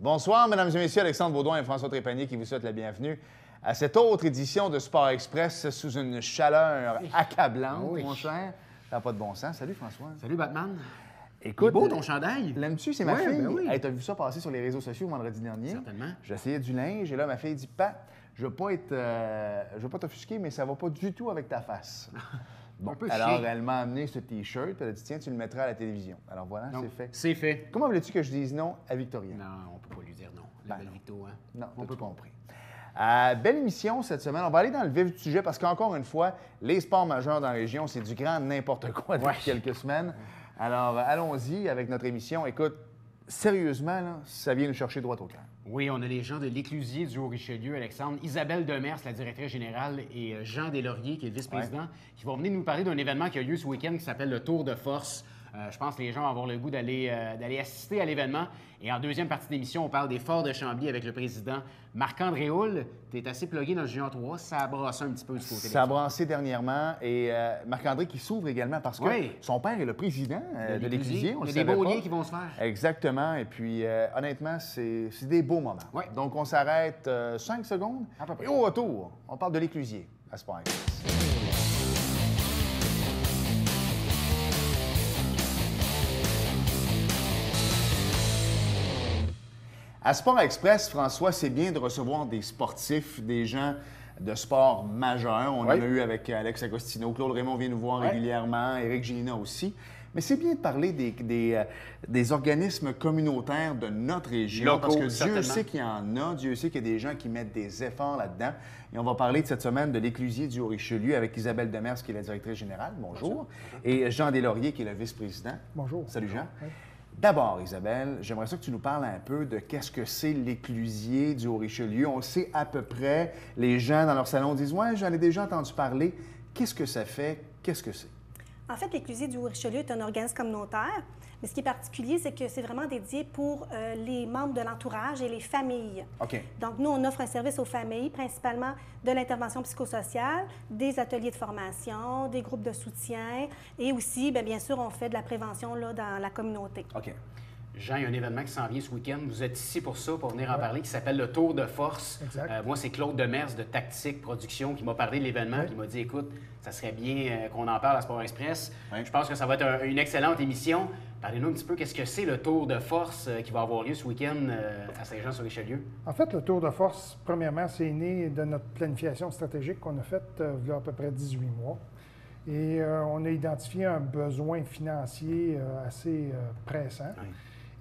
Bonsoir, mesdames et messieurs, Alexandre Baudouin et François Trépanier qui vous souhaitent la bienvenue à cette autre édition de Sport Express sous une chaleur accablante, mon cher. Ça n'a pas de bon sens. Salut, François. Salut, Batman. Écoute, il est beau ton chandail. L'aimes-tu? C'est ma fille. Ben oui. Hey, t'as vu ça passer sur les réseaux sociaux vendredi dernier? Certainement. J'essayais du linge et là, ma fille dit, Pat, je veux pas t'offusquer, mais ça va pas du tout avec ta face. Bon, alors, elle m'a amené ce T-shirt, puis elle a dit, tiens, tu le mettras à la télévision. Alors voilà, c'est fait. C'est fait. Comment voulais-tu que je dise non à Victoria? Non, on peut pas lui dire non. La belle Victo, hein? Non, on peut compris. Belle émission cette semaine. On va aller dans le vif du sujet parce qu'encore une fois, les sports majeurs dans la région, c'est du grand n'importe quoi depuis quelques semaines. Alors, allons-y avec notre émission. Écoute, sérieusement, là, ça vient nous chercher droit au cœur. Oui, on a les gens de l'Éclusier du Haut-Richelieu, Alexandre, Isabelle Demers, la directrice générale, et Jean Deslauriers, qui est le vice-président, qui vont venir nous parler d'un événement qui a lieu ce week-end qui s'appelle le Tour de Force. Je pense que les gens vont avoir le goût d'aller assister à l'événement. Et en deuxième partie d'émission, on parle des Forts de Chambly avec le président Marc-André Houle. Tu es assez plugué dans le Junior 3. Ça a brassé un petit peu du côté des Ça a brassé dernièrement. Et Marc-André qui s'ouvre également parce que son père est le président de l'Éclusier. Il y a des beaux liens qui vont se faire. Exactement. Et puis, honnêtement, c'est des beaux moments. Ouais. Donc, on s'arrête 5 secondes. À peu près. Et au retour, on parle de l'Éclusier à Sport Express. À Sport Express, François, c'est bien de recevoir des sportifs, des gens de sport majeurs. On en a eu avec Alex Agostino, Claude Raymond vient nous voir régulièrement, Éric Gélina aussi. Mais c'est bien de parler des organismes communautaires de notre région. Locaux, parce que certainement. Dieu sait qu'il y en a, Dieu sait qu'il y a des gens qui mettent des efforts là-dedans. Et on va parler de cette semaine de l'Éclusier du Haut-Richelieu avec Isabelle Demers, qui est la directrice générale. Bonjour. Et Jean Deslauriers, qui est le vice-président. Bonjour. Salut, Jean. Oui. D'abord, Isabelle, j'aimerais ça que tu nous parles un peu de qu'est-ce que c'est l'Éclusier du Haut-Richelieu. On sait à peu près, les gens dans leur salon disent « Ouais, j'en ai déjà entendu parler ». Qu'est-ce que ça fait? Qu'est-ce que c'est? En fait, l'Éclusier du Haut-Richelieu est un organisme communautaire, mais ce qui est particulier, c'est que c'est vraiment dédié pour les membres de l'entourage et les familles. OK. Donc, nous, on offre un service aux familles, principalement de l'intervention psychosociale, des ateliers de formation, des groupes de soutien et aussi, bien sûr, on fait de la prévention là, dans la communauté. OK. Jean, il y a un événement qui s'en vient ce week-end. Vous êtes ici pour ça, pour venir en parler, qui s'appelle le Tour de Force. Exact. Moi, c'est Claude Demers de Tactique Production qui m'a parlé de l'événement, qui m'a dit, écoute, ça serait bien qu'on en parle à Sport Express. Je pense que ça va être une excellente émission. Parlez-nous un petit peu, qu'est-ce que c'est le Tour de Force qui va avoir lieu ce week-end à Saint-Jean-sur-Richelieu? En fait, le Tour de Force, premièrement, c'est né de notre planification stratégique qu'on a faite il y a à peu près 18 mois. Et on a identifié un besoin financier assez pressant. Oui.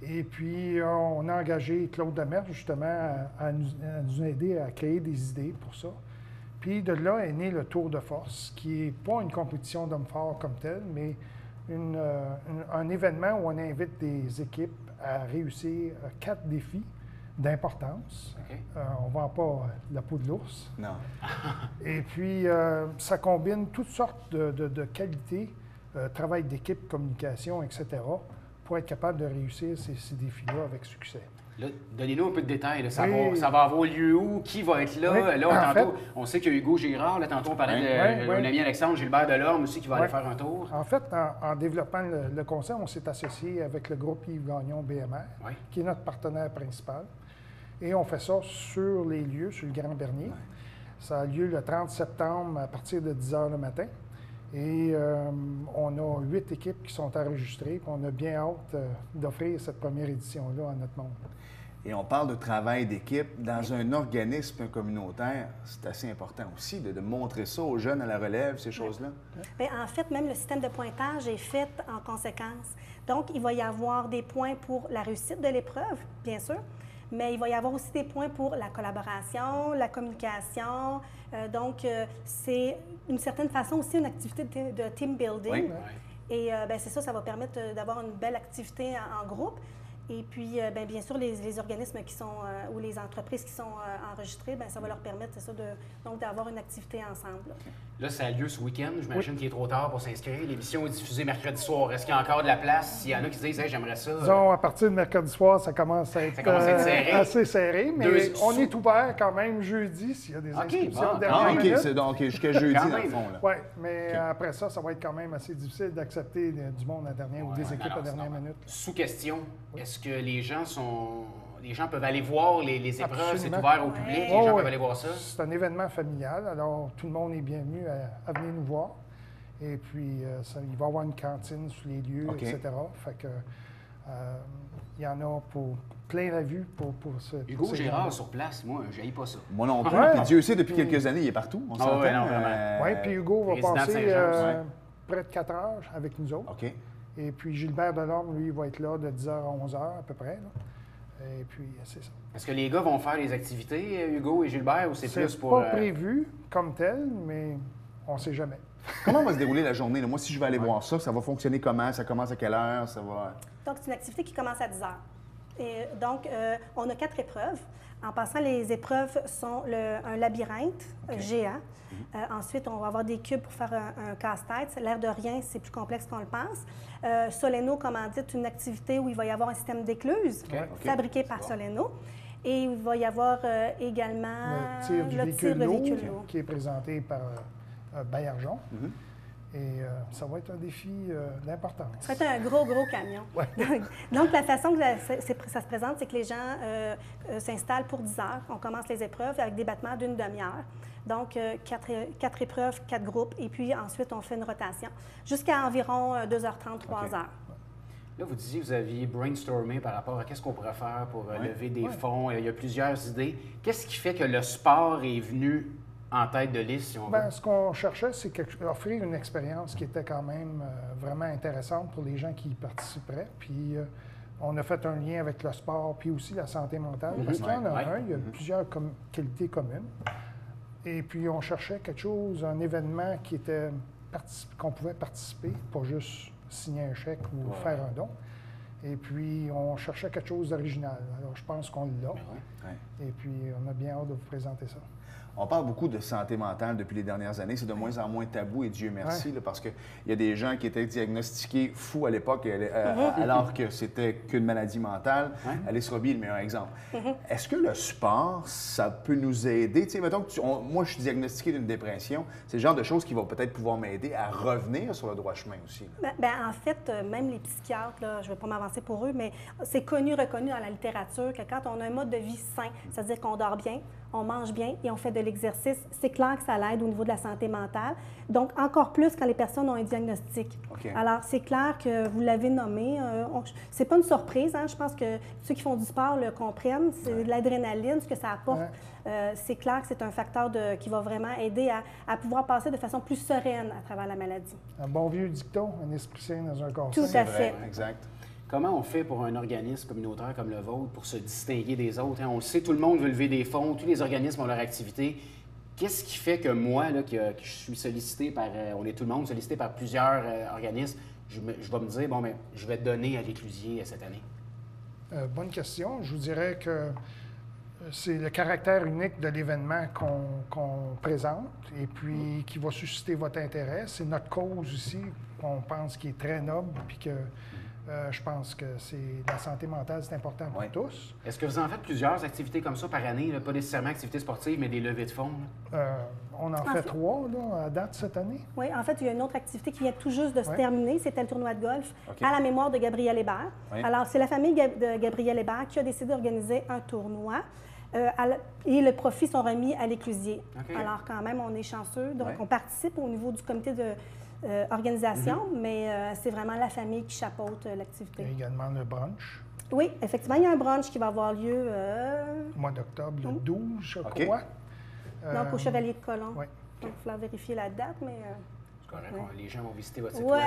Et puis, on a engagé Claude Demers, justement, à nous aider à créer des idées pour ça. Puis, de là est né le Tour de Force, qui n'est pas une compétition d'hommes forts comme telle, mais un événement où on invite des équipes à réussir 4 défis d'importance. OK. On ne vend pas la peau de l'ours. Non. Et puis, ça combine toutes sortes de qualités, travail d'équipe, communication, etc., pour être capable de réussir ces défis-là avec succès. Là, donnez-nous un peu de détails. Là. Ça Oui. va avoir lieu où? Qui va être là? Oui. Là, En tantôt, fait- on sait qu'il y a Hugo Girard. Là, tantôt, on parlait Oui, d'un oui. ami Alexandre Gilbert Delorme aussi qui va aller Oui. faire un tour. En fait, en développant le concept, on s'est associé avec le groupe Yves Gagnon BMR, Oui. qui est notre partenaire principal. Et on fait ça sur les lieux, sur le Grand Bernier. Ça a lieu le 30 septembre à partir de 10 h le matin. Et on a 8 équipes qui sont enregistrées. Puis on a bien hâte d'offrir cette première édition-là à notre monde. Et on parle de travail d'équipe dans un organisme communautaire. C'est assez important aussi de montrer ça aux jeunes à la relève, ces choses-là. Bien, en fait, même le système de pointage est fait en conséquence. Donc, il va y avoir des points pour la réussite de l'épreuve, bien sûr, mais il va y avoir aussi des points pour la collaboration, la communication. C'est d'une certaine façon aussi une activité de team building. Oui. Et c'est ça va permettre d'avoir une belle activité en groupe. Et puis, bien sûr, les organismes qui sont, ou les entreprises qui sont enregistrées, ça va leur permettre, c'est ça, donc d'avoir une activité ensemble. Là, ça a lieu ce week-end. J'imagine qu'il est trop tard pour s'inscrire. L'émission est diffusée mercredi soir. Est-ce qu'il y a encore de la place? S'il y en a qui disent hey, j'aimerais ça. Disons, à partir de mercredi soir, ça commence à être, serré. assez serré, mais on est ouvert quand même jeudi s'il y a des inscriptions de dernière OK, minute. c'est donc jusqu'à jeudi, Quand dans le même. fond. Là. Oui, mais après ça va être quand même assez difficile d'accepter du monde à dernière ou des équipes à dernière minute. Sous question, est-ce que les gens les gens peuvent aller voir les épreuves, c'est Absolument. ouvert au public, les gens peuvent aller voir ça. C'est un événement familial, alors tout le monde est bienvenu à venir nous voir. Et puis, il va y avoir une cantine sur les lieux, etc. Fait que, il y en a pour plein la vue pour ce. Hugo Gérard sur place, moi, je n'haïs pas ça. Moi non plus. Ouais. Puis Dieu sait, depuis quelques années, il est partout. On s'entend. ouais, non, vraiment. Oui, puis Hugo va président de passer Saint-Jean, près de 4 heures avec nous autres. OK. Et puis Gilbert Delorme, lui, il va être là de 10h à 11h à peu près. Là. Et puis, c'est ça. Est-ce que les gars vont faire les activités, Hugo et Gilbert, ou c'est plus C'est pour... pas prévu comme tel, mais on ne sait jamais. Comment va se dérouler la journée? Là? Moi, si je vais aller voir ça, ça va fonctionner comment? Ça commence à quelle heure? Ça va... Donc, c'est une activité qui commence à 10 heures. Et donc, on a 4 épreuves. En passant, les épreuves sont un labyrinthe géant. Ensuite, on va avoir des cubes pour faire un casse-tête. L'air de rien, c'est plus complexe qu'on le pense. Soleno, comment dire, une activité où il va y avoir un système d'écluses fabriqué par Soleno. Et il va y avoir également Le tir du véhicule lourd qui est présenté par Baillargeon. Et ça va être un défi d'importance. Ça va être un gros, gros camion. Ouais. Donc, la façon que ça se présente, c'est que les gens s'installent pour 10 heures. On commence les épreuves avec des battements d'une demi-heure. Donc, 4 épreuves, 4 groupes. Et puis, ensuite, on fait une rotation jusqu'à environ 2h30, 3h. Là, vous disiez que vous aviez brainstormé par rapport à qu'est-ce qu'on pourrait faire pour lever des fonds. Il y a plusieurs idées. Qu'est-ce qui fait que le sport est venu en tête de liste, si on veut? Ce qu'on cherchait, c'est offrir une expérience qui était quand même vraiment intéressante pour les gens qui y participeraient. Puis, on a fait un lien avec le sport, puis aussi la santé mentale, parce qu'il y en a il y a plusieurs qualités communes. Et puis, on cherchait quelque chose, un événement qu'on pouvait participer, pas juste signer un chèque ou faire un don. Et puis, on cherchait quelque chose d'original. Alors, je pense qu'on l'a. Et puis, on a bien hâte de vous présenter ça. On parle beaucoup de santé mentale depuis les dernières années. C'est de moins en moins tabou, et Dieu merci, là, parce qu'il y a des gens qui étaient diagnostiqués fous à l'époque, alors que c'était qu'une maladie mentale. Alice Roby est le meilleur exemple. Est-ce que le sport, ça peut nous aider? Tu sais, mettons que moi, je suis diagnostiqué d'une dépression. C'est le genre de choses qui vont peut-être pouvoir m'aider à revenir sur le droit chemin aussi. En fait, même les psychiatres, là, je ne vais pas m'avancer pour eux, mais c'est connu, reconnu dans la littérature que quand on a un mode de vie sain, c'est-à-dire qu'on dort bien, on mange bien et on fait de l'exercice, c'est clair que ça l'aide au niveau de la santé mentale. Donc, encore plus quand les personnes ont un diagnostic. Alors, c'est clair que vous l'avez nommé. C'est pas une surprise, hein? Je pense que ceux qui font du sport le comprennent. C'est de l'adrénaline, ce que ça apporte. C'est clair que c'est un facteur qui va vraiment aider à pouvoir passer de façon plus sereine à travers la maladie. Un bon vieux dicton, un esprit sain dans un corps sain. Tout à fait. Exact. Comment on fait pour un organisme communautaire comme le vôtre pour se distinguer des autres? On le sait, tout le monde veut lever des fonds, tous les organismes ont leur activité. Qu'est-ce qui fait que moi, là, que je suis sollicité par... on est tout le monde sollicité par plusieurs organismes, je vais me dire, je vais donner à l'Éclusier cette année? Bonne question. Je vous dirais que c'est le caractère unique de l'événement qu'on présente et puis qui va susciter votre intérêt. C'est notre cause aussi, qu'on pense qui est très noble, puis que je pense que la santé mentale, c'est important pour tous. Est-ce que vous en faites plusieurs activités comme ça par année, là? Pas nécessairement activités sportives, mais des levées de fonds? On en fait 3 là, à date cette année. Oui, en fait, il y a une autre activité qui vient tout juste de se terminer. C'était le tournoi de golf à la mémoire de Gabriel Hébert. Alors, c'est la famille de Gabriel Hébert qui a décidé d'organiser un tournoi. Et le profit sont remis à l'Éclusier. Alors, quand même, on est chanceux. Donc, on participe au niveau du comité de organisation, mais c'est vraiment la famille qui chapeaute l'activité. Il y a également le brunch. Oui, effectivement, il y a un brunch qui va avoir lieu... au mois d'octobre, le 12, je crois. Donc, au Chevalier de Colomb. Oui. Donc, il va vérifier la date, mais... C'est correct, les gens vont visiter votre site web.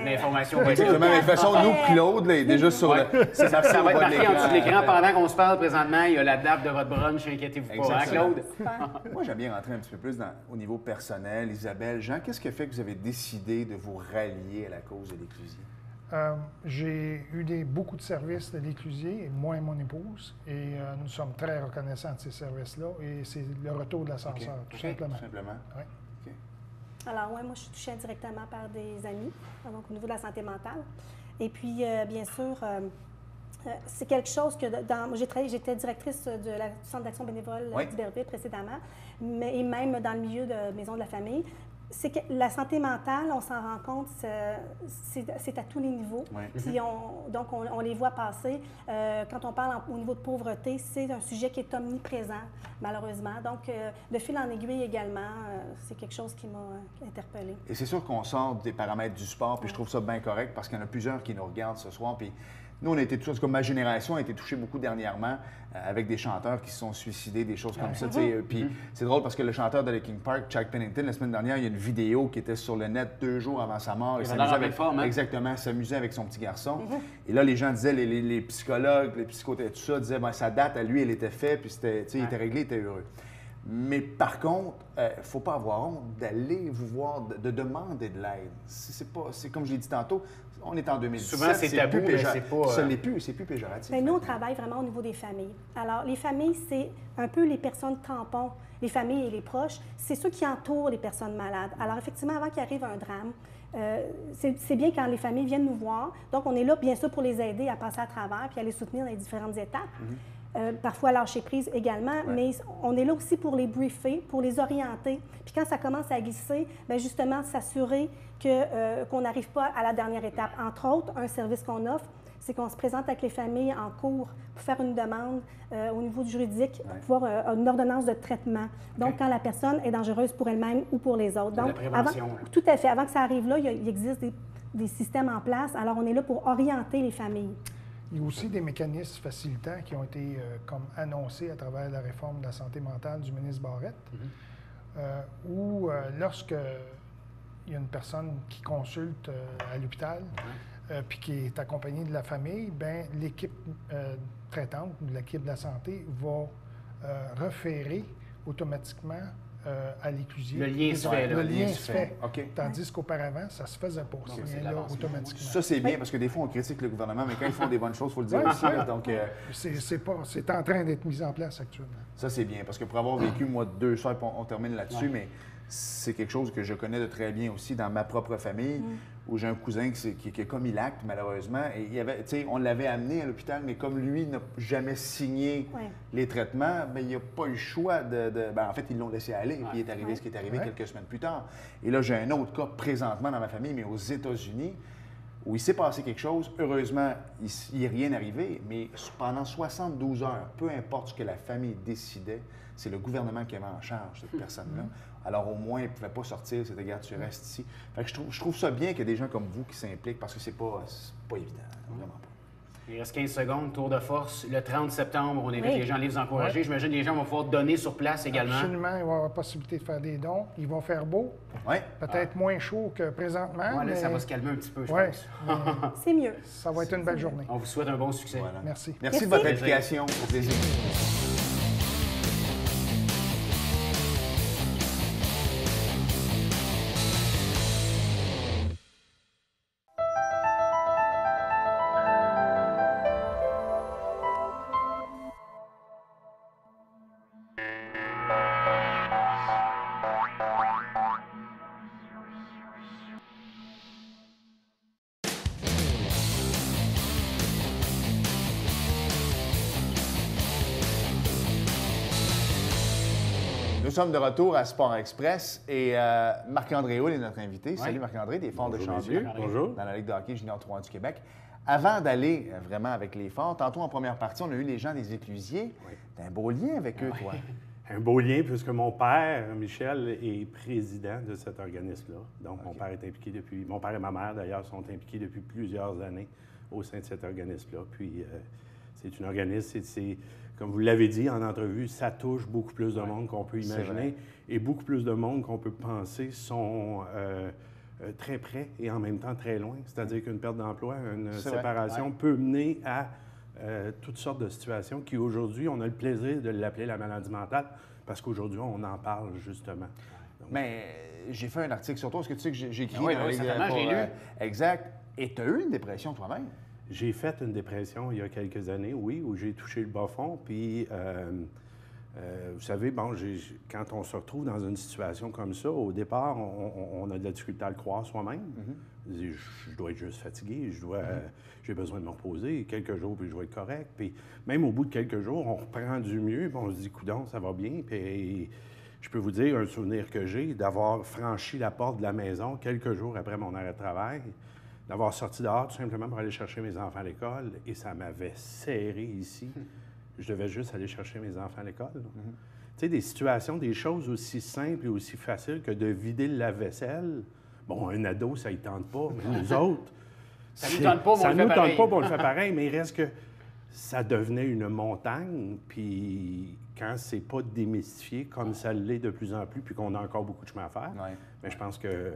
L'information va être de toute façon, nous, Claude, là, est déjà sur le... Ça va être marqué en dessous de l'écran. Pendant qu'on se parle présentement, il y a la date de votre brunch, inquiétez-vous pas, hein, Claude? Moi, j'aime bien rentrer un petit peu plus au niveau personnel. Isabelle, Jean, qu'est-ce qui a fait que vous avez décidé de vous rallier à la cause de l'Éclusier? J'ai eu beaucoup de services de l'Éclusier, moi et mon épouse, et nous sommes très reconnaissants de ces services-là, et c'est le retour de l'ascenseur, tout simplement. Tout simplement. Oui. Alors, moi, je suis touchée indirectement par des amis, donc au niveau de la santé mentale. Et puis, bien sûr, c'est quelque chose que j'étais directrice du Centre d'action bénévole d'Iberville précédemment, et même dans le milieu de Maison de la famille. c'est que la santé mentale, on s'en rend compte, c'est à tous les niveaux. Ouais. Puis donc, on les voit passer. Quand on parle au niveau de pauvreté, c'est un sujet qui est omniprésent, malheureusement. Donc, de fil en aiguille également, c'est quelque chose qui m'a interpellée. Et c'est sûr qu'on sort des paramètres du sport, puis je trouve ça bien correct parce qu'il y en a plusieurs qui nous regardent ce soir. Puis nous, on a été tous, comme ma génération, a été touchée beaucoup dernièrement avec des chanteurs qui se sont suicidés, des choses comme ça. Puis c'est drôle parce que le chanteur de Linkin Park, Chuck Pennington, la semaine dernière, il y a une vidéo qui était sur le net 2 jours avant sa mort. Il avait l'air en forme, hein? Exactement, s'amusait avec son petit garçon. Et là, les gens disaient, les psychologues, les psychothérapeutes, tout ça, disaient, sa date à lui, elle était faite, puis il était réglé, il était heureux. Mais par contre, il ne faut pas avoir honte d'aller vous voir, de demander de l'aide. C'est comme je l'ai dit tantôt, on est en 2017. Souvent, c'est tabou, mais c'est pas... Ça n'est plus, c'est plus péjoratif. Bien, nous, on travaille vraiment au niveau des familles. Alors, les familles, c'est un peu les personnes tampons. Les familles et les proches, c'est ceux qui entourent les personnes malades. Alors, effectivement, avant qu'il arrive un drame, c'est bien quand les familles viennent nous voir. Donc, on est là, bien sûr, pour les aider à passer à travers puis à les soutenir dans les différentes étapes. Parfois lâcher prise également, mais on est là aussi pour les briefer, pour les orienter. Puis quand ça commence à glisser, bien justement, s'assurer qu'on n'arrive pas à la dernière étape. Entre autres, un service qu'on offre, c'est qu'on se présente avec les familles en cours pour faire une demande au niveau du juridique, pour pouvoir une ordonnance de traitement. Donc, quand la personne est dangereuse pour elle-même ou pour les autres. Donc, la prévention. tout à fait. Avant que ça arrive là, il existe des systèmes en place. Alors, on est là pour orienter les familles. Il y a aussi des mécanismes facilitants qui ont été comme annoncés à travers la réforme de la santé mentale du ministre Barrette, où lorsque il y a une personne qui consulte à l'hôpital, puis qui est accompagnée de la famille, bien, l'équipe traitante, l'équipe de la santé, va référer automatiquement à l'éclusier. Le lien se fait, là. Le lien se fait. OK. Tandis qu'auparavant, ça se faisait pas, ce lien-là, automatiquement. Ça, c'est bien parce que des fois, on critique le gouvernement, mais quand ils font des bonnes choses, il faut le dire aussi. Là, donc, c'est en train d'être mis en place actuellement. ça, c'est bien parce que pour avoir vécu, moi, 2 soirs, on termine là-dessus, mais c'est quelque chose que je connais de très bien aussi dans ma propre famille, où j'ai un cousin qui a commis l'acte, malheureusement. Et il y avait, on l'avait amené à l'hôpital, mais comme lui n'a jamais signé les traitements, bien, il n'a pas eu le choix en fait, ils l'ont laissé aller, puis il est arrivé ce qui est arrivé quelques semaines plus tard. Et là, j'ai un autre cas présentement dans ma famille, mais aux États-Unis, où il s'est passé quelque chose. Heureusement, il n'est rien arrivé, mais pendant 72 heures, peu importe ce que la famille décidait, c'est le gouvernement qui avait en charge cette personne-là. Alors au moins, il ne pouvait pas sortir, c'était « Regarde, tu restes ici ». Fait que je trouve ça bien qu'il y ait des gens comme vous qui s'impliquent parce que c'est pas évident, vraiment pas. Il reste 15 secondes, tour de force. Le 30 septembre, on invite les gens à aller vous encourager. J'imagine que les gens vont pouvoir donner sur place également. Absolument, il va y avoir la possibilité de faire des dons. Il va faire beau, peut-être moins chaud que présentement. Là, ça va se calmer un petit peu, je pense. C'est mieux. Ça va être une belle journée. On vous souhaite un bon succès. Voilà. Merci. Merci de votre implication. Au plaisir. Nous sommes de retour à Sport Express et Marc-André Houle est notre invité. Salut Marc-André, des Forts de Chandieu. Bonjour. Dans la Ligue de hockey junior 3 du Québec. Avant d'aller vraiment avec les Forts, tantôt en première partie, on a eu les gens des Éclusiers. T'as un beau lien avec eux, toi. Un beau lien puisque mon père, Michel, est président de cet organisme-là. Donc, mon père est impliqué depuis... Mon père et ma mère, d'ailleurs, sont impliqués depuis plusieurs années au sein de cet organisme-là. Puis, c'est un organisme, comme vous l'avez dit en entrevue, ça touche beaucoup plus de monde qu'on peut imaginer et beaucoup plus de monde qu'on peut penser sont très près et en même temps très loin. C'est-à-dire qu'une perte d'emploi, une séparation peut mener à toutes sortes de situations qui, aujourd'hui, on a le plaisir de l'appeler la maladie mentale parce qu'aujourd'hui, on en parle justement. Donc, mais j'ai fait un article sur toi. Est-ce que tu sais que j'ai écrit certainement, j'ai lu. Exact. Et tu as eu une dépression toi-même? J'ai fait une dépression il y a quelques années, oui, où j'ai touché le bas fond. Puis, vous savez, bon, quand on se retrouve dans une situation comme ça, au départ, on a de la difficulté à le croire soi-même. Je dois être juste fatigué, j'ai besoin de me reposer quelques jours, puis je vais être correct. Puis, même au bout de quelques jours, on reprend du mieux, puis on se dit, coudonc, ça va bien. Puis, je peux vous dire un souvenir que j'ai d'avoir franchi la porte de la maison quelques jours après mon arrêt de travail, d'avoir sorti dehors tout simplement pour aller chercher mes enfants à l'école, et ça m'avait serré ici. Je devais juste aller chercher mes enfants à l'école. Tu sais, des situations, des choses aussi simples et aussi faciles que de vider le lave-vaisselle. Bon, un ado, ça ne tente pas, mais nous autres... Ça ne nous tente pas, mais on le fait pareil. Ça nous tente pas, mais on le fait pareil, mais il reste que ça devenait une montagne, puis quand c'est pas démystifié comme ça l'est de plus en plus, puis qu'on a encore beaucoup de chemin à faire, mais je pense que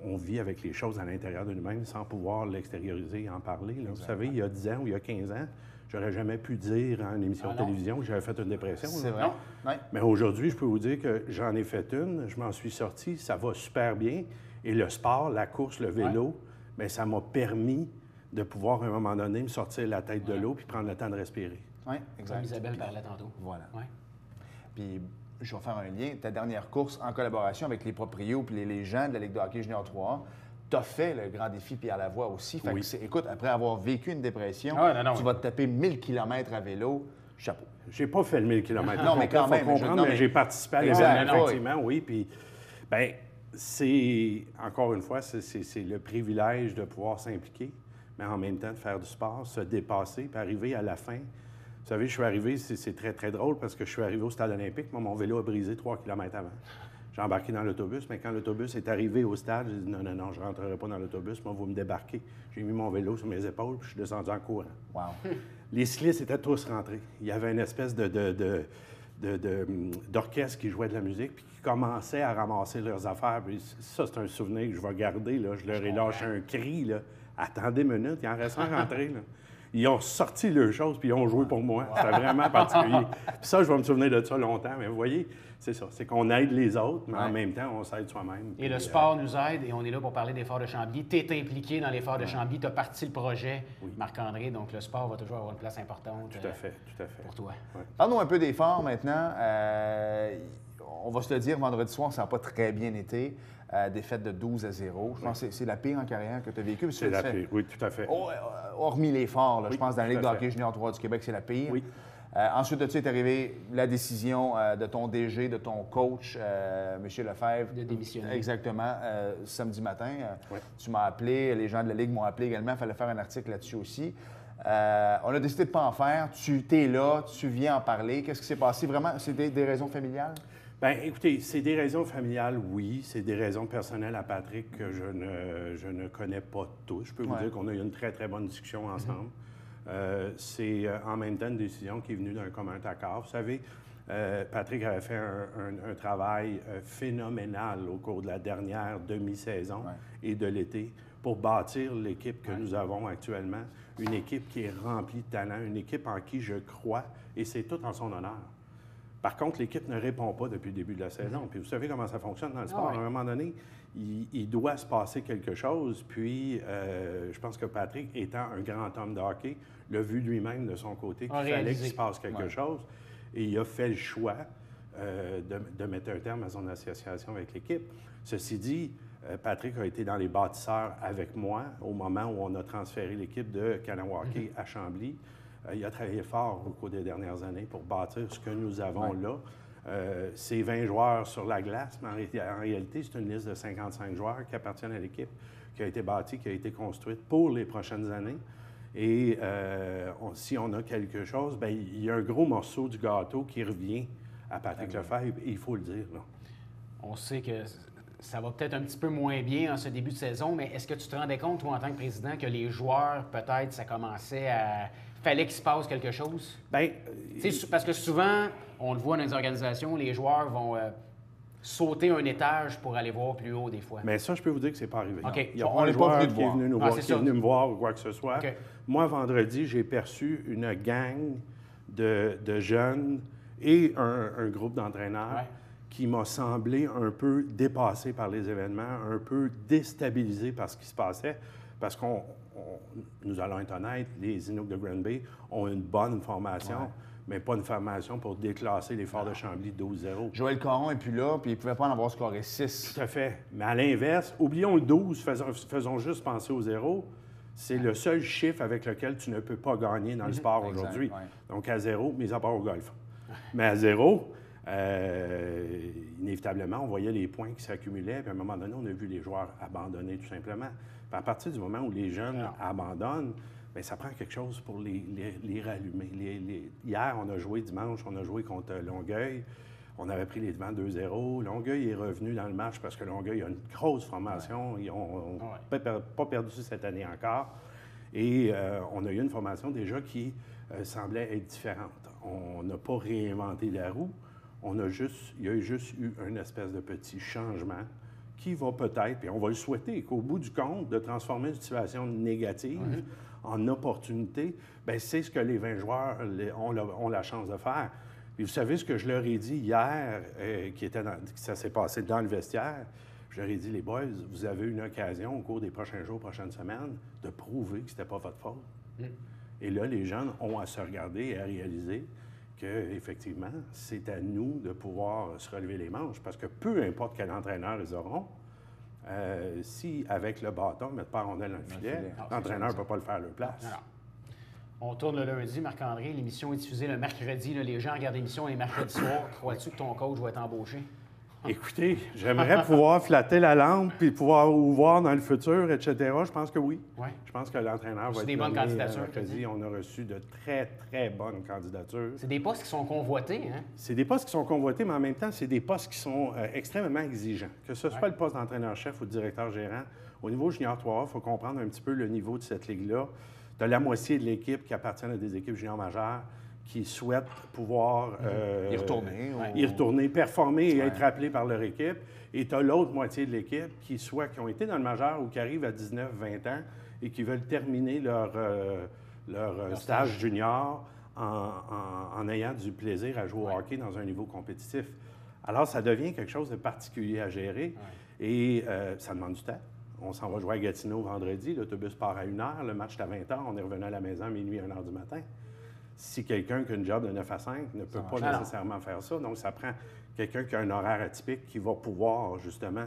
on vit avec les choses à l'intérieur de nous-mêmes sans pouvoir l'extérioriser et en parler. Là. Vous savez, il y a 10 ans ou il y a 15 ans, j'aurais jamais pu dire en émission de télévision que j'avais fait une dépression. C'est vrai. Mais aujourd'hui, je peux vous dire que j'en ai fait une, je m'en suis sorti, ça va super bien. Et le sport, la course, le vélo, bien, ça m'a permis de pouvoir, à un moment donné, me sortir la tête de l'eau puis prendre le temps de respirer. Oui, exact. Comme Isabelle parlait tantôt. Voilà. Ouais. Puis, je vais faire un lien. Ta dernière course en collaboration avec les proprios puis les gens de la Ligue de hockey junior 3A, tu as fait le grand défi Pierre Lavoie aussi. Fait que écoute, après avoir vécu une dépression, tu vas te taper 1000 km à vélo. Chapeau. J'ai pas fait le 1000 km. Non, mais quand même. Mais j'ai participé à l'événement, effectivement, oui. Puis, bien, c'est, encore une fois, c'est le privilège de pouvoir s'impliquer, mais en même temps de faire du sport, se dépasser, puis arriver à la fin. Vous savez, je suis arrivé, c'est très, très drôle parce que je suis arrivé au stade olympique. Moi, mon vélo a brisé 3 km avant. J'ai embarqué dans l'autobus, mais quand l'autobus est arrivé au stade, j'ai dit non, je ne rentrerai pas dans l'autobus, moi, vous me débarquez. J'ai mis mon vélo sur mes épaules, puis je suis descendu en courant. Wow. Les cyclistes étaient tous rentrés. Il y avait une espèce d'orchestre qui jouait de la musique, puis qui commençait à ramasser leurs affaires. Puis ça, c'est un souvenir que je vais garder. Là. Je leur ai lâché un cri. Là. Attendez une minute, il en reste un rentré. Là. Ils ont sorti leurs choses, puis ils ont joué pour moi. C'était vraiment particulier. Puis ça, je vais me souvenir de ça longtemps. Mais vous voyez, c'est ça. C'est qu'on aide les autres, mais en même temps, on s'aide soi-même. Et le sport nous aide, et on est là pour parler des Forts de Chambly. Tu es impliqué dans les Forts de Chambly, tu as parti le projet, Marc-André, donc le sport va toujours avoir une place importante tout à fait. pour toi. Ouais. Parlons un peu des Forts maintenant. On va se le dire, vendredi soir, ça n'a pas très bien été. Défaite de 12-0. Je pense que c'est la pire en carrière que tu as vécue. C'est la pire, oui, tout à fait. Hormis les Forts, là, je pense, dans la Ligue de hockey junior 3 du Québec, c'est la pire. Oui. Ensuite de ça est arrivée la décision de ton DG, de ton coach, M. Lefebvre. De démissionner. Exactement, samedi matin. Tu m'as appelé, les gens de la Ligue m'ont appelé également, il fallait faire un article là-dessus aussi. On a décidé de ne pas en faire. Tu es là, tu viens en parler. Qu'est-ce qui s'est passé? Vraiment, c'est des raisons familiales? Bien, écoutez, c'est des raisons familiales, oui. C'est des raisons personnelles à Patrick que je ne connais pas tous. Je peux vous dire qu'on a eu une très, très bonne discussion ensemble. C'est en même temps une décision qui est venue d'un commun accord. Vous savez, Patrick avait fait un travail phénoménal au cours de la dernière demi-saison et de l'été pour bâtir l'équipe que nous avons actuellement. Une équipe qui est remplie de talent, une équipe en qui je crois, et c'est tout en son honneur. Par contre, l'équipe ne répond pas depuis le début de la saison. Puis vous savez comment ça fonctionne dans le sport. À un moment donné, il doit se passer quelque chose. Puis je pense que Patrick, étant un grand homme de hockey, l'a vu lui-même de son côté qu'il fallait qu'il se passe quelque chose. Et il a fait le choix de mettre un terme à son association avec l'équipe. Ceci dit, Patrick a été dans les bâtisseurs avec moi au moment où on a transféré l'équipe de Kanawake à Chambly. Il a travaillé fort au cours des dernières années pour bâtir ce que nous avons là. C'est 20 joueurs sur la glace, mais en réalité, c'est une liste de 55 joueurs qui appartiennent à l'équipe, qui a été bâtie, qui a été construite pour les prochaines années. Et si on a quelque chose, bien, il y a un gros morceau du gâteau qui revient à Patrick Lefebvre, et il faut le dire. Là. On sait que ça va peut-être un petit peu moins bien en ce début de saison, mais est-ce que tu te rendais compte, toi, en tant que président, que les joueurs, peut-être, ça commençait à... Fallait qu'il se passe quelque chose? Bien... Parce que souvent, on le voit dans les organisations, les joueurs vont sauter un étage pour aller voir plus haut des fois. Mais ça, je peux vous dire que c'est pas arrivé. Okay. Il n'y a pas un joueur qui est venu nous voir, qui est venu me voir ou quoi que ce soit. Okay. Moi, vendredi, j'ai perçu une gang de jeunes et un groupe d'entraîneurs qui m'a semblé un peu dépassé par les événements, un peu déstabilisé par ce qui se passait, parce qu'on, nous allons être honnêtes, les Inuks de Granby ont une bonne formation, mais pas une formation pour déclasser les Forts de Chambly 12-0. Joël Caron n'est plus là, puis il ne pouvait pas en avoir scoré 6. Tout à fait. Mais à l'inverse, oublions le 12, faisons juste penser au 0. C'est le seul chiffre avec lequel tu ne peux pas gagner dans le sport aujourd'hui. Donc à 0, mis à part au golf. Mais à 0, Inévitablement, on voyait les points qui s'accumulaient, puis à un moment donné, on a vu les joueurs abandonner tout simplement. Puis à partir du moment où les jeunes abandonnent, bien, ça prend quelque chose pour les rallumer. Hier, on a joué dimanche, on a joué contre Longueuil. On avait pris les devants 2-0. Longueuil est revenu dans le match parce que Longueuil a une grosse formation. Ils n'ont pas perdu cette année encore. Et on a eu une formation déjà qui semblait être différente. On n'a pas réinventé la roue. Il y a juste eu une espèce de petit changement qui va peut-être, puis on va le souhaiter, qu'au bout du compte, de transformer une situation négative en opportunité, bien, c'est ce que les 20 joueurs ont la chance de faire. Puis vous savez ce que je leur ai dit hier, ça s'est passé dans le vestiaire. Je leur ai dit, les boys, vous avez une occasion au cours des prochains jours, prochaines semaines, de prouver que ce n'était pas votre faute. Et là, les jeunes ont à se regarder et à réaliser qu'effectivement, c'est à nous de pouvoir se relever les manches. Parce que peu importe quel entraîneur ils auront, si avec le bâton, ils mettent pas rondelle dans le filet, l'entraîneur ne peut pas le faire à leur place. Alors. On tourne le lundi, Marc-André. L'émission est diffusée le mercredi. Là, les gens regardent l'émission les mercredis soirs. Crois-tu que ton coach va être embauché? Écoutez, j'aimerais pouvoir flatter la lampe puis pouvoir vous voir dans le futur, etc. Je pense que oui. Ouais. Je pense que l'entraîneur va être des bonnes candidatures, mercredi. On a reçu de très, très bonnes candidatures. C'est des postes qui sont convoités, hein? C'est des postes qui sont convoités, mais en même temps, c'est des postes qui sont extrêmement exigeants. Que ce soit le poste d'entraîneur-chef ou de directeur-gérant, au niveau junior 3A, il faut comprendre un petit peu le niveau de cette ligue-là. Tu as la moitié de l'équipe qui appartient à des équipes juniors majeures qui souhaitent pouvoir y retourner, performer et être appelés par leur équipe. Et tu as l'autre moitié de l'équipe qui ont été dans le majeur ou qui arrivent à 19, 20 ans et qui veulent terminer leur stage junior en ayant du plaisir à jouer au hockey dans un niveau compétitif. Alors, ça devient quelque chose de particulier à gérer et ça demande du temps. On s'en va jouer à Gatineau vendredi, l'autobus part à 1h, le match est à 20h, on est revenu à la maison à minuit, 1h du matin. Si quelqu'un qui a une job de 9 à 5 ne peut pas nécessairement faire ça, donc ça prend quelqu'un qui a un horaire atypique qui va pouvoir justement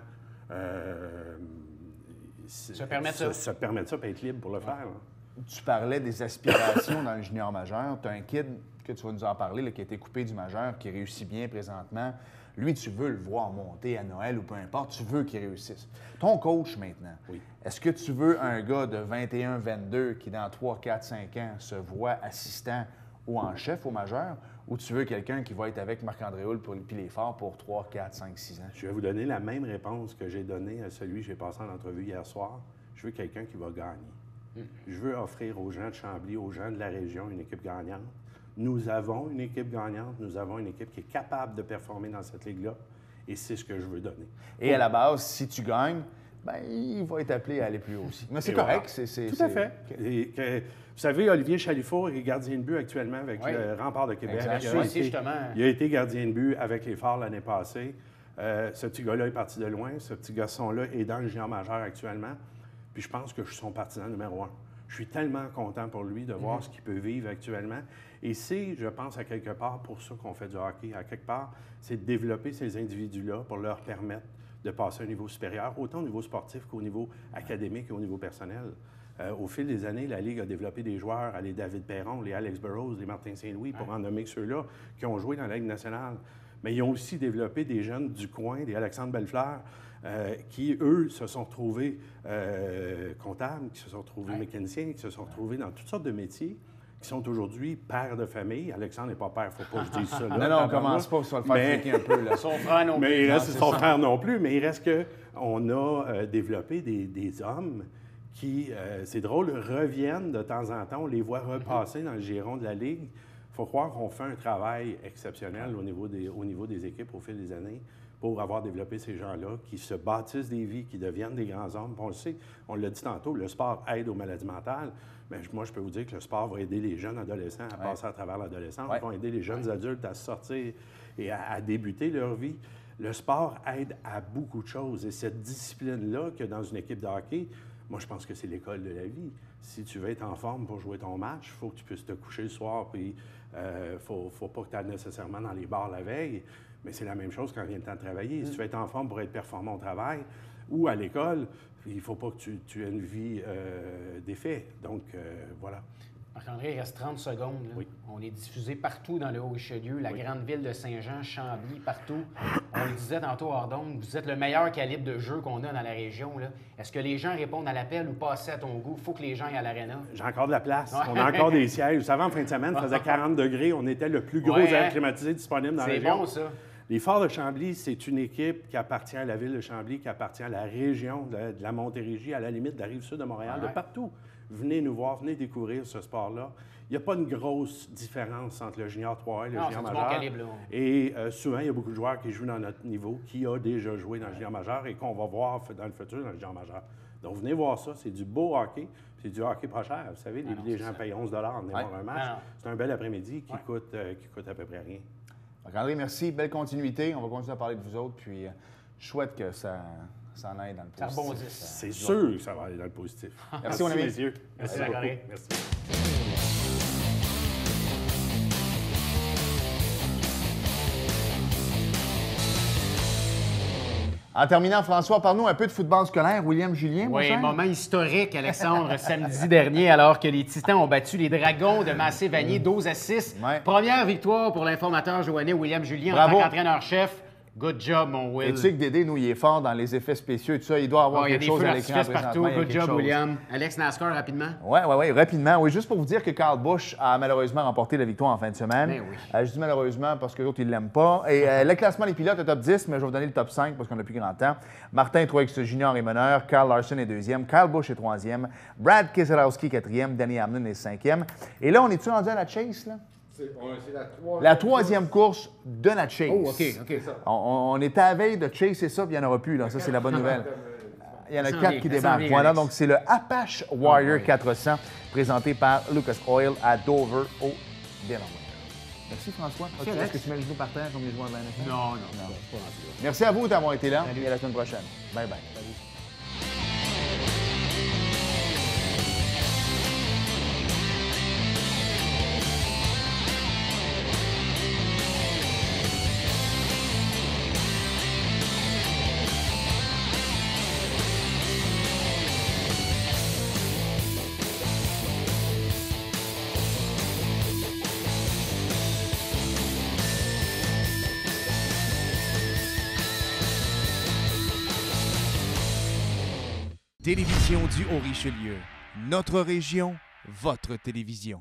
se permettre ça et être libre pour le faire. Là. Tu parlais des aspirations dans le junior majeur. Tu as un kid, que tu vas nous en parler, là, qui a été coupé du majeur, qui réussit bien présentement. Lui, tu veux le voir monter à Noël ou peu importe, tu veux qu'il réussisse. Ton coach maintenant, est-ce que tu veux un gars de 21-22 qui, dans 3, 4, 5 ans, se voit assistant ou en chef au majeur, ou tu veux quelqu'un qui va être avec Marc-André Hull puis les Forts pour 3, 4, 5, 6 ans? Je vais vous donner la même réponse que j'ai donnée à celui que j'ai passé en entrevue hier soir. Je veux quelqu'un qui va gagner. Je veux offrir aux gens de Chambly, aux gens de la région, une équipe gagnante. Nous avons une équipe gagnante, nous avons une équipe qui est capable de performer dans cette ligue-là, et c'est ce que je veux donner. Et à la base, si tu gagnes, bien, il va être appelé à aller plus haut aussi. Mais c'est correct. Voilà. Tout à fait. Vous savez, Olivier Chalifour est gardien de but actuellement avec le Rempart de Québec. Il a été gardien de but avec les Phares l'année passée. Ce petit gars-là est parti de loin. Ce petit garçon-là est dans le junior majeur actuellement. Puis je pense que je suis son partisan numéro 1. Je suis tellement content pour lui de voir ce qu'il peut vivre actuellement. Et c'est, je pense, à quelque part pour ça qu'on fait du hockey. À quelque part, c'est de développer ces individus-là pour leur permettre de passer à un niveau supérieur, autant au niveau sportif qu'au niveau académique et au niveau personnel. Au fil des années, la Ligue a développé des joueurs, les David Perron, les Alex Burrows, les Martin Saint-Louis, pour en nommer ceux-là, qui ont joué dans la Ligue nationale. Mais ils ont aussi développé des jeunes du coin, des Alexandre Bellefleur, qui, eux, se sont retrouvés comptables, qui se sont retrouvés mécaniciens, qui se sont retrouvés dans toutes sortes de métiers, qui sont aujourd'hui pères de famille. Alexandre n'est pas père, il ne faut pas que je dise ça. Là, non, on ne commence pas, ça va le faire cliquer un peu. Là. Son frère non plus. Mais il reste son frère non plus, mais il reste qu'on a développé des hommes qui, c'est drôle, reviennent de temps en temps. On les voit repasser dans le giron de la Ligue. Il faut croire qu'on fait un travail exceptionnel au niveau des équipes au fil des années pour avoir développé ces gens-là qui se bâtissent des vies, qui deviennent des grands hommes. On le sait, on l'a dit tantôt, le sport aide aux maladies mentales. Mais moi, je peux vous dire que le sport va aider les jeunes adolescents à passer à travers l'adolescence. Il va aider les jeunes adultes à sortir et à débuter leur vie. Le sport aide à beaucoup de choses. Et cette discipline-là qu'il y a dans une équipe de hockey, moi, je pense que c'est l'école de la vie. Si tu veux être en forme pour jouer ton match, il faut que tu puisses te coucher le soir, puis faut pas que tu ailles nécessairement dans les bars la veille. Mais c'est la même chose quand vient le temps de travailler. Si tu veux être en forme pour être performant au travail ou à l'école, il ne faut pas que tu aies une vie d'effet. Donc, voilà. Marc-André, il reste 30 secondes. Là. Oui. On est diffusé partout dans le Haut-Richelieu, la grande ville de Saint-Jean, Chambly, partout. On le disait tantôt hors d'onde, vous êtes le meilleur calibre de jeu qu'on a dans la région. Est-ce que les gens répondent à l'appel ou passent à ton goût? Il faut que les gens aillent à l'aréna. J'ai encore de la place. On a encore des sièges. Vous savez, en fin de semaine, il faisait 40 degrés. On était le plus gros air climatisé disponible dans la région. C'est bon, ça. Les Forts de Chambly, c'est une équipe qui appartient à la ville de Chambly, qui appartient à la région de la Montérégie, à la limite de la Rive-Sud de Montréal, de partout. Venez nous voir, venez découvrir ce sport-là. Il n'y a pas une grosse différence entre le junior 3A et le junior majeur. Bon calibre, là. Et souvent, il y a beaucoup de joueurs qui jouent dans notre niveau, qui ont déjà joué dans le junior majeur et qu'on va voir dans le futur dans le junior majeur. Donc, venez voir ça. C'est du beau hockey. C'est du hockey pas cher. Vous savez, les gens payent 11 en venant voir un match. C'est un bel après-midi qui coûte à peu près rien. André, merci. Belle continuité. On va continuer à parler de vous autres. Puis, je souhaite que ça en aille dans le positif. Ça rebondisse. C'est sûr que ça va aller dans le positif. Merci, mon ami. Messieurs. Merci, beaucoup. Merci. En terminant, François, parle-nous un peu de football scolaire. William Julien, mon Oui, cher. moment historique, Alexandre, samedi dernier, alors que les Titans ont battu les Dragons de Massé-Vanier 12-6. Ouais. Première victoire pour l'informateur joannais William Julien Bravo. en tant qu'entraîneur-chef. Good job, mon Will. Et tu sais que Dédé, nous, il est fort dans les effets spéciaux et tout ça. Il doit avoir quelque chose à l'écran partout. présentement. Il y a Good quelque job, chose. William. Alex NASCAR, rapidement. Oui, rapidement. Oui, juste pour vous dire que Kyle Busch a malheureusement remporté la victoire en fin de semaine. Ben oui. Je dis malheureusement parce que les autres, ils ne l'aiment pas. Et le classement des pilotes, le top 10, mais je vais vous donner le top 5 parce qu'on n'a plus grand temps. Martin Truex Jr. est meneur. Kyle Larson est deuxième. Kyle Busch est troisième. Brad Keselowski quatrième. Danny Hamlin est cinquième. Et là, on est-tu rendu à la chase, là? C'est la troisième course de la Chase. Oh, OK. On était à la veille de Chase et ça, puis il n'y en aura plus. Là. Ça, c'est la bonne nouvelle. Il y en a Ça 4 vient, qui ça débarquent. vient, Voilà, Alex. donc c'est le Apache Warrior 400 présenté par Lucas Oil à Dover, au Delaware. Merci François. Merci, Est-ce Alex. que tu mets le genou par terre comme les joueurs de la NFL? Non. Merci à vous d'avoir été là et à la semaine prochaine. Bye bye. Télévision du Haut-Richelieu. Notre région, votre télévision.